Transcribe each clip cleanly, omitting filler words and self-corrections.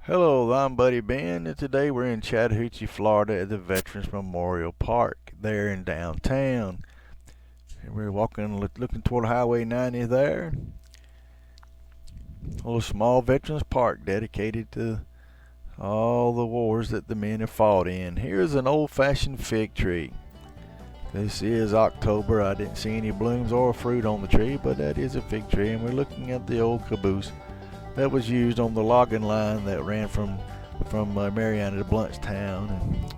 Hello, I'm Buddy Ben, and today we're in Chattahoochee, Florida at the Veterans Memorial Park there in downtown. And we're walking, looking toward Highway 90 there. A little small veterans park dedicated to all the wars that the men have fought in. Here's an old-fashioned fig tree. This is October. I didn't see any blooms or fruit on the tree, but that is a fig tree, and we're looking at the old caboose that was used on the logging line that ran from Mariana to Bluntstown. And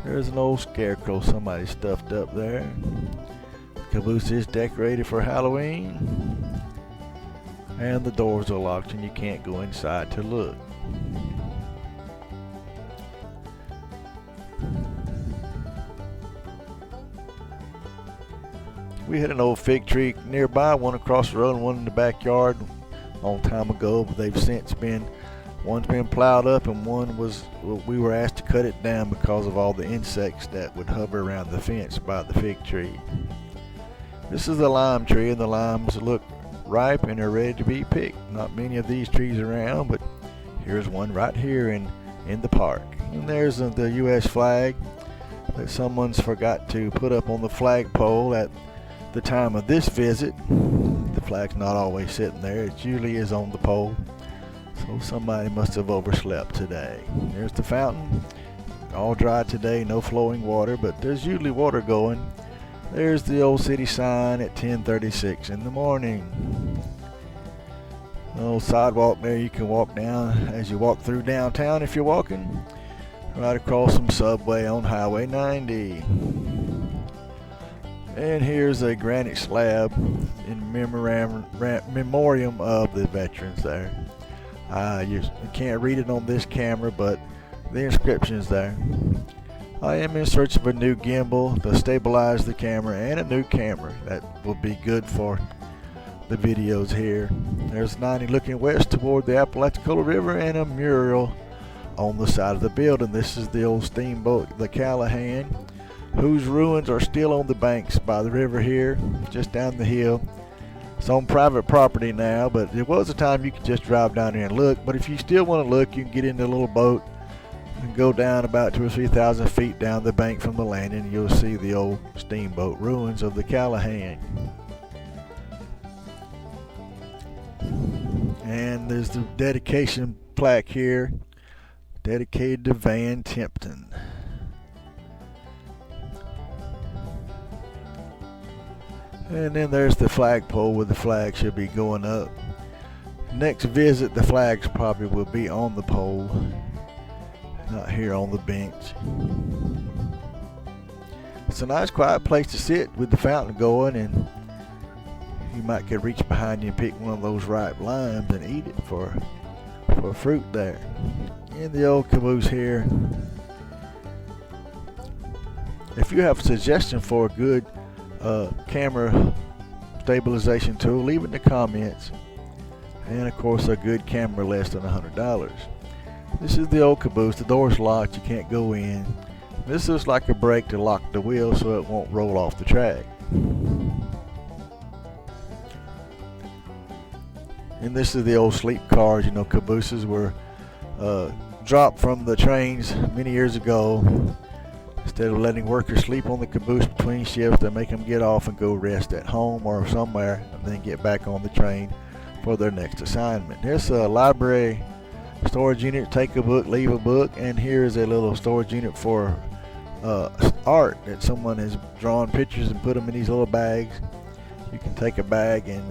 there's an old scarecrow somebody stuffed up there. The caboose is decorated for Halloween, and the doors are locked and you can't go inside to look. We had an old fig tree nearby, one across the road and one in the backyard a long time ago, but they've since one's been plowed up and we were asked to cut it down because of all the insects that would hover around the fence by the fig tree. This is the lime tree, and the limes look ripe and are ready to be picked. Not many of these trees around, but here's one right here in the park. And there's the U.S. flag that someone's forgot to put up on the flagpole at the time of this visit. The flag's not always sitting there. It usually is on the pole. So somebody must have overslept today. There's the fountain. All dry today, no flowing water, but there's usually water going. There's the old city sign at 10:36 in the morning. The old sidewalk there you can walk down as you walk through downtown if you're walking. Right across from Subway on Highway 90. And here's a granite slab in memoriam of the veterans there. You can't read it on this camera, but the inscription's there. I am in search of a new gimbal to stabilize the camera and a new camera. That will be good for the videos here. There's 90 looking west toward the Apalachicola River and a mural on the side of the building. This is the old steamboat, the Callahan, whose ruins are still on the banks by the river here, just down the hill. It's on private property now, but there was a time you could just drive down there and look. But if you still want to look, you can get in the little boat and go down about 2,000 or 3,000 feet down the bank from the landing, and you'll see the old steamboat ruins of the Callahan. And there's the dedication plaque here, dedicated to Van Tempton. And then there's the flagpole where the flag should be going up. Next visit, the flags probably will be on the pole, not here on the bench. It's a nice quiet place to sit with the fountain going, and you might could reach behind you and pick one of those ripe limes and eat it for fruit there. In the old caboose here. If you have a suggestion for a good camera stabilization tool, leave it in the comments. And of course, a good camera less than $100. This is the old caboose. The door's locked, you can't go in. This is like a brake to lock the wheel so it won't roll off the track. And this is the old sleep cars. You know, cabooses were dropped from the trains many years ago. Instead of letting workers sleep on the caboose between shifts, they make them get off and go rest at home or somewhere, and then get back on the train for their next assignment. Here's a library storage unit. Take a book, leave a book. And here's a little storage unit for art that someone has drawn pictures and put them in these little bags. You can take a bag, and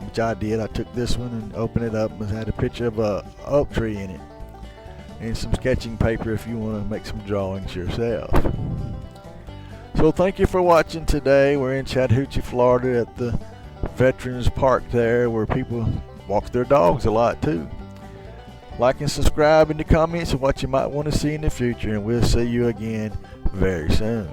which I did. I took this one and opened it up, and it had a picture of a oak tree in it, and some sketching paper if you want to make some drawings yourself. So thank you for watching today. We're in Chattahoochee, Florida at the Veterans Park there, where people walk their dogs a lot too. Like and subscribe in the comments of what you might want to see in the future, and we'll see you again very soon.